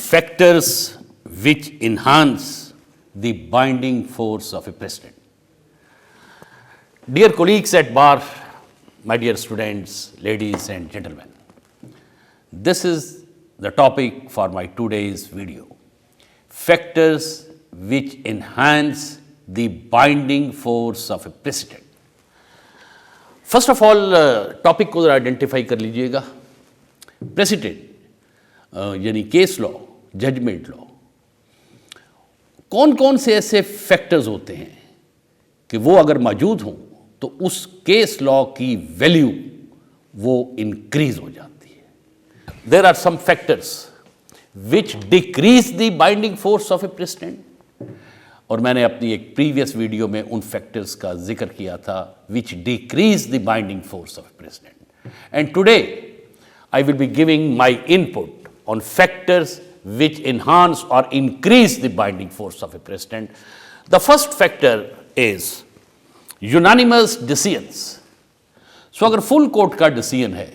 factors which enhance the binding force of a precedent. Dear colleagues at bar, my dear students, ladies and gentlemen, this is the topic for my today's video. Factors which enhance the binding force of a precedent. First of all topic को identify कर लीजिएगा. President यानी case law, judgement law, कौन कौन से ऐसे factors होते हैं कि वो अगर मौजूद हों तो उस केस लॉ की वैल्यू वो इंक्रीज हो जाती है. There are some factors which decrease the binding force of a precedent, और मैंने अपनी एक प्रीवियस वीडियो में उन फैक्टर्स का जिक्र किया था which decrease the binding force of president. And today I will be giving my input on factors which enhance और increase the binding force of a president. The first factor is unanimous decisions. So अगर full court का decision है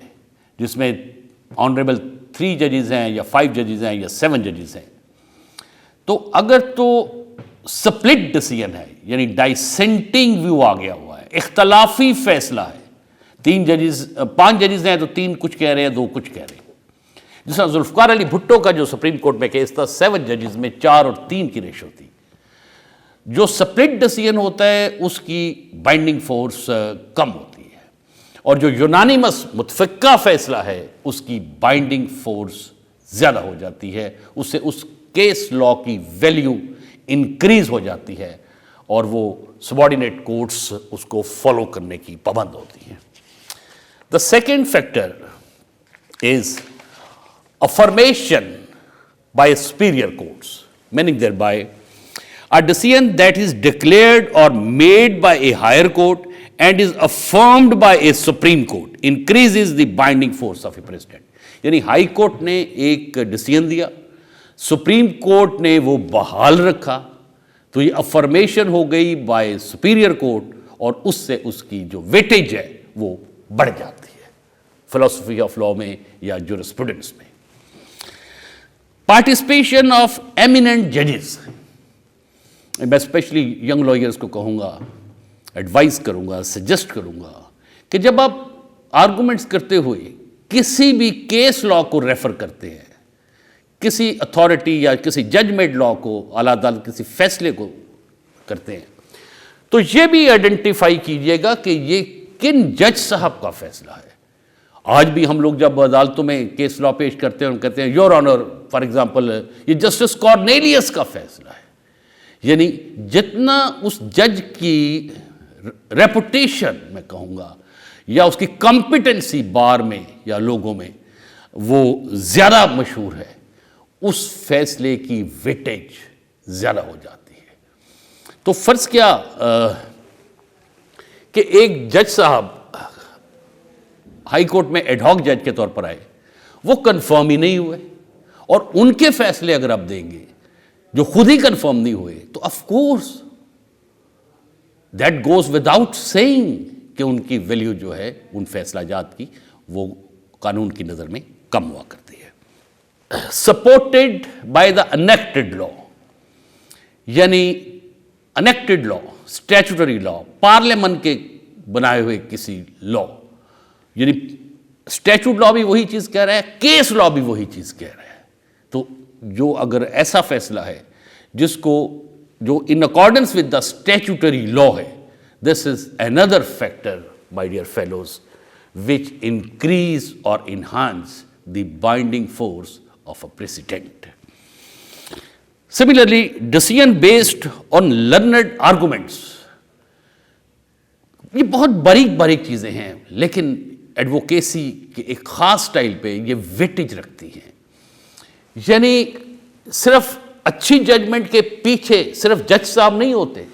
जिसमें honourable 3 जजेस हैं या 5 जजेस हैं या 7 जजेस हैं, तो अगर तो स्प्लिट डिसीजन है यानी डाइसेंटिंग व्यू आ गया हुआ है, इख्तलाफी फैसला है, 5 जजेस हैं तो 3 कुछ कह रहे हैं, 2 कुछ कह रहे हैं. जिस तरह जुल्फकार अली भुट्टो का जो सुप्रीम कोर्ट में केस था, 7 जजेस में 4 और 3 की रेशो थी. जो स्प्लिट डिसीजन होता है उसकी बाइंडिंग फोर्स कम होती है, और जो यूनानिमस मुतफिका फैसला है उसकी बाइंडिंग फोर्स ज़्यादा हो जाती है. उससे उस केस लॉ की वैल्यू इंक्रीज हो जाती है और वो सबॉर्डिनेट कोर्ट्स उसको फॉलो करने की पाबंद होती है. The second factor is affirmation by superior courts, meaning there by a decision that is declared or made by a higher court and is affirmed by a supreme court increases the binding force of a precedent. यानी high court ने एक decision दिया, supreme court ने वो बहाल रखा, तो ये अफर्मेशन हो गई बाय सुपीरियर कोर्ट और उससे उसकी जो वेटेज है वो बढ़ जाती है फिलॉसफी ऑफ लॉ में या ज्यूरिस्प्रूडेंस में. पार्टिसिपेशन ऑफ एमिनेंट जजेस. मैं स्पेशली यंग लॉयर्स को कहूँगा, एडवाइस करूँगा, सजेस्ट करूँगा कि जब आप आर्गूमेंट्स करते हुए किसी भी केस लॉ को रेफर करते हैं, किसी अथॉरिटी या किसी जजमेंट लॉ को, आला अदालत किसी फैसले को करते हैं, तो ये भी आइडेंटिफाई कीजिएगा कि ये किन जज साहब का फैसला है. आज भी हम लोग जब अदालतों में केस लॉ पेश करते हैं, हम कहते हैं योर ऑनर, फॉर एग्जांपल ये जस्टिस कॉर्नेलियस का फैसला है. यानी जितना उस जज की रेपुटेशन मैं कहूँगा या उसकी कॉम्पिटेंसी बार में या लोगों में वो ज़्यादा मशहूर है, उस फैसले की वेटेज ज़्यादा हो जाती है. तो फर्ज क्या कि एक जज साहब हाई कोर्ट में एडहॉक जज के तौर पर आए, वो कंफर्म ही नहीं हुए, और उनके फैसले अगर आप देंगे जो खुद ही कंफर्म नहीं हुए, तो of course that goes without saying कि उनकी वैल्यू जो है उन फैसला जात की वो कानून की नज़र में कम हुआ करती है. सपोर्टेड बाय द अनेक्टेड लॉ, यानी अनेक्टेड लॉ, स्टैट्यूटरी लॉ, पार्लियामेंट के बनाए हुए किसी लॉ, यानी स्टैट्यूट लॉ भी वही चीज़ कह रहा है, केस लॉ भी वही चीज़ कह रहा है. तो जो अगर ऐसा फैसला है जिसको जो in accordance with the statutory law है, this is another factor my dear fellows which increase और enhance the binding force of a president. Similarly decision based on learned arguments. ये बहुत बारीक बारीक चीज़ें हैं, लेकिन एडवोकेसी के एक ख़ास स्टाइल पे ये वेटेज रखती हैं. यानी सिर्फ अच्छी जजमेंट के पीछे सिर्फ जज साहब नहीं होते,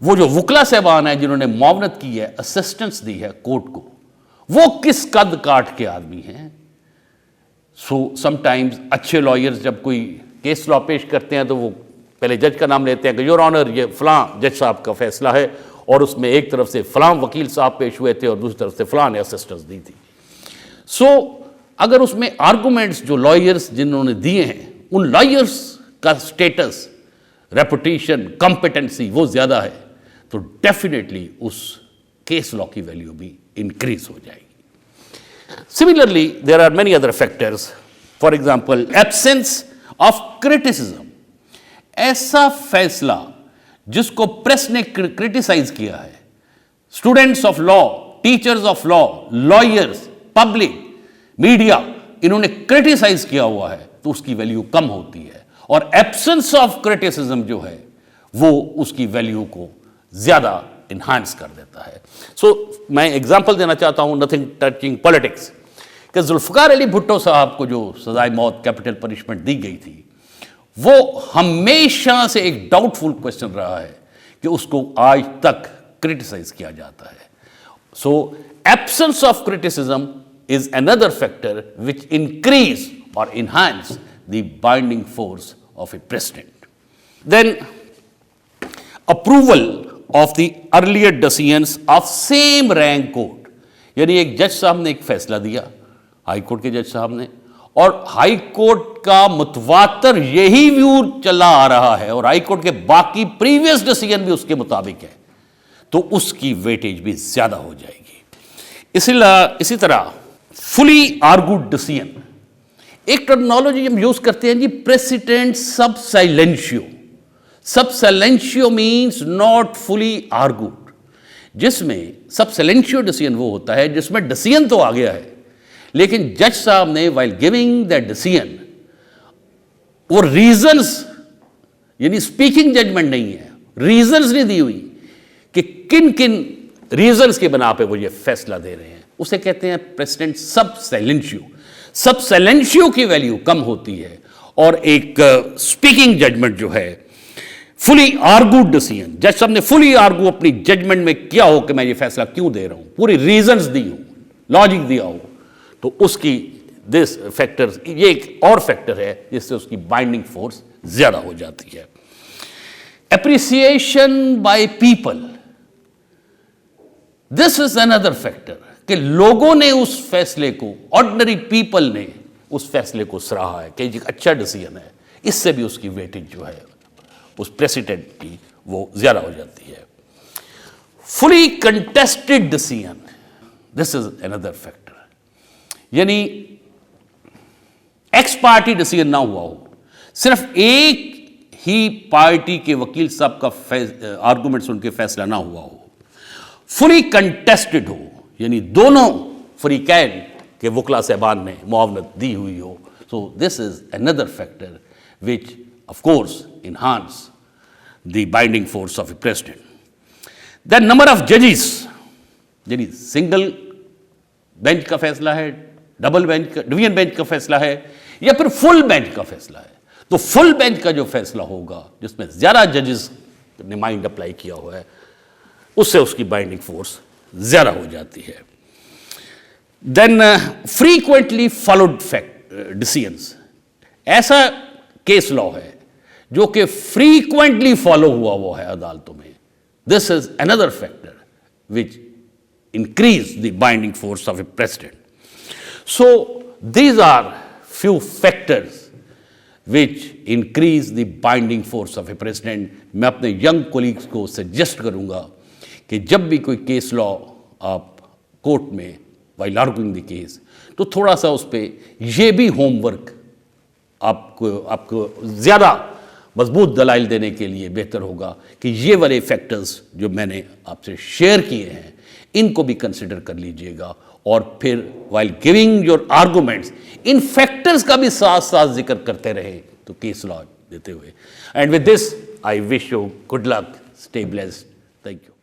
वो जो वकला साहबान हैं जिन्होंने मुआवनत की है, असिस्टेंस दी है कोर्ट को, वो किस कद काट के आदमी हैं. सो समटाइम्स अच्छे लॉयर्स जब कोई केस लॉ पेश करते हैं तो वो पहले जज का नाम लेते हैं कि योर ऑनर ये फलां जज साहब का फैसला है, और उसमें एक तरफ से फलां वकील साहब पेश हुए थे और दूसरी तरफ से फलां ने असिस्टेंस दी थी. सो अगर उसमें आर्गूमेंट्स जो लॉयर्स जिन्होंने दिए हैं उन लॉयर्स का स्टेटस, रेपुटेशन, कॉम्पिटेंसी वो ज़्यादा है, तो डेफिनेटली उस केस लॉ की वैल्यू भी इंक्रीज हो जाएगी. Similarly there are many other factors. For example, absence of criticism. ऐसा फैसला जिसको प्रेस ने क्रिटिसाइज किया है, students of law, teachers of law, lawyers, public, media, इन्होंने क्रिटिसाइज किया हुआ है, तो उसकी वैल्यू कम होती है. और एब्सेंस ऑफ क्रिटिसिज्म जो है वो उसकी वैल्यू को ज्यादा इन्हांस कर देता है. सो मैं एग्जांपल देना चाहता हूं, नथिंग टचिंग पॉलिटिक्स, कि जुल्फकार अली भुट्टो साहब को जो सजाए मौत, कैपिटल पनिशमेंट दी गई थी, वो हमेशा से एक डाउटफुल क्वेश्चन रहा है कि उसको आज तक क्रिटिसाइज किया जाता है. So absence of criticism is another factor which increase or enhance the binding force of a precedent. Then approval of the earlier decisions of same rank court. यानी एक जज साहब ने एक फैसला दिया, हाई कोर्ट के जज साहब ने, और हाई कोर्ट का मुतवातर यही व्यू चला आ रहा है और हाई कोर्ट के बाकी प्रीवियस डिसीजन भी उसके मुताबिक है, तो उसकी वेटेज भी ज्यादा हो जाएगी. इसी तरह फुली आर्गूड डिसीजन, एक टर्मिनोलॉजी हम यूज करते हैं जी, प्रेसिडेंट सब साइलेंशियो. सब साइलेंशियो मीन्स नॉट फुली आर्गूड, जिसमें सब साइलेंशियो डिसीजन वो होता है जिसमें डिसीजन तो आ गया है, लेकिन जज साहब ने वाइल गिविंग दैट डिसीजन वो रीजंस, यानी स्पीकिंग जजमेंट नहीं है, रीजंस नहीं दी हुई कि किन किन रीजंस के बना पे वो ये फैसला दे रहे हैं, उसे कहते हैं प्रेसिडेंट सब साइलेंशियो. सब साइलेंशियो की वैल्यू कम होती है और एक स्पीकिंग जजमेंट जो है, फुली आर्गूड डिसीजन, जज साहब ने फुली आर्गू अपनी जजमेंट में किया हो कि मैं ये फैसला क्यों दे रहा हूं, पूरी रीजंस दी हो, लॉजिक दिया हो, तो उसकी दिस फैक्टर, ये एक और फैक्टर है जिससे उसकी बाइंडिंग फोर्स ज्यादा हो जाती है. Appreciation by people, this is another factor, कि लोगों ने उस फैसले को, ऑर्डिनरी पीपल ने उस फैसले को सराहा है कि एक अच्छा डिसीजन है, इससे भी उसकी वेटेज जो है उस प्रेसिडेंट की वो ज्यादा हो जाती है. Fully contested decision, this is another factor, यानी एक्स पार्टी डिसीजन ना हुआ हो, सिर्फ एक ही पार्टी के वकील साहब का आर्गूमेंट सुन के फैसला ना हुआ हो, फुली कंटेस्टेड हो, यानी दोनों फरीकैन के वकला साहबान ने मुआवनत दी हुई हो. So this is another factor which of course enhance the binding force of a president. The number of जजेस, यानी सिंगल बेंच का फैसला है, डबल बेंच का, डिवीजन बेंच का फैसला है, या फिर फुल बेंच का फैसला है, तो फुल बेंच का जो फैसला होगा जिसमें ज्यादा जजेस ने माइंड अप्लाई किया हुआ है, उससे उसकी बाइंडिंग फोर्स ज्यादा हो जाती है. देन फ्रीक्वेंटली फॉलोड डिसीजंस, ऐसा केस लॉ है जो कि फ्रीक्वेंटली फॉलो हुआ है अदालतों में. This is another factor which increase the binding force of a precedent. So these are few factors which increase the binding force of a president. मैं अपने यंग कोलीग्स को सजेस्ट करूंगा कि जब भी कोई केस लॉ आप कोर्ट में वाइल आर्गुइंग द केस, तो थोड़ा सा उस पर यह भी होमवर्क आपको ज़्यादा मजबूत दलाइल देने के लिए बेहतर होगा कि ये वाले फैक्टर्स जो मैंने आपसे शेयर किए हैं इनको भी कंसिडर कर लीजिएगा, और फिर while giving your arguments in factors का भी साथ साथ जिक्र करते रहे तो केस लॉ देते हुए. And with this I wish you good luck, stay blessed, thank you.